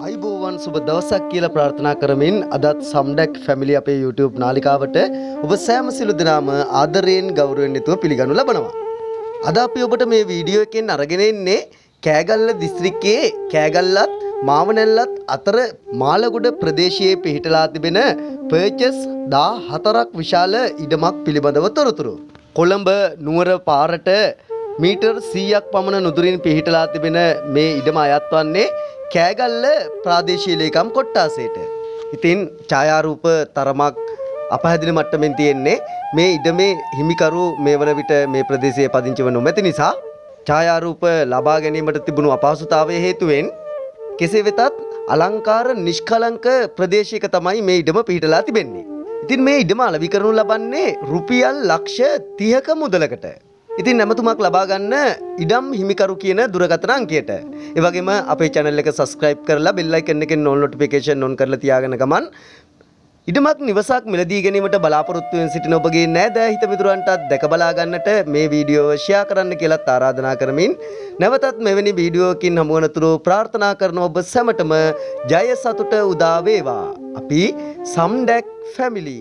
අයිබෝවන් සුබ දවසක් කියලා ප්‍රාර්ථනා කරමින් අදත් සම්ඩැක් ෆැමිලි අපේ YouTube නාලිකාවට ඔබ සෑම සිළු දෙනාම ආදරයෙන් ගෞරවයෙන් යුතුව පිළිගනු ලබනවා. අද අපි ඔබට මේ වීඩියෝ එකෙන් අරගෙන එන්නේ කෑගල්ල දිස්ත්‍රික්කයේ කෑගල්ලත් මාවනැල්ලත් අතර මාලගොඩ ප්‍රදේශයේ පිහිටලා තිබෙන පර්චස් 14ක් විශාල ඉඩමක් පිළිබඳව තොරතුරු. කොළඹ නුවර පාරට මීටර් 100ක් පමණ නුදුරින් පිහිටලා තිබෙන මේ ඉඩම අයත් වන්නේ කෑගල්ල ප්‍රාදේශීය ලේකම් කොට්ටාසයට. ඉතින් ඡායාරූප තරමක් අපහැදිලි මට්ටමින් තියෙන්නේ මේ ඉඩමේ හිමිකරු මේ වන විට මේ ප්‍රදේශයේ පදිංචිව නොමැති නිසා ඡායාරූප ලබා ගැනීමට තිබුණු අපහසුතාවය හේතුවෙන් කෙසේ වෙතත් අලංකාර නිෂ්කලංක ප්‍රදේශයක තමයි මේ ඉඩම පිහිටලා තිබෙන්නේ. ඉතින් මේ ඉඩම අලෙවි කරනු ලබන්නේ රුපියල් ලක්ෂ 30ක මුදලකට. ඉතින් නැමතුමක් ලබා ගන්න ඉඩම් හිමිකරු කියන දුරකථන අංකයට. ඒ වගේම අපේ channel එක subscribe කරලා bell icon එකෙන් all notification on කරලා තියාගෙන ගමන් ඉඩමක් නිවසක් මිලදී ගැනීමට බලාපොරොත්තු වෙන සිටින ඔබගේ නෑදෑ හිත මිතුරන්ටත් දැක බලා ගන්නට මේ වීඩියෝව ෂෙයා කරන්න කියලාත් ආරාධනා කරමින් නැවතත් මෙවැනි වීඩියෝකින් හමු වනතුරු ප්‍රාර්ථනා කරන ඔබ සැමටම ජය සතුට උදා වේවා. අපි සම්ඩැක් ෆැමිලි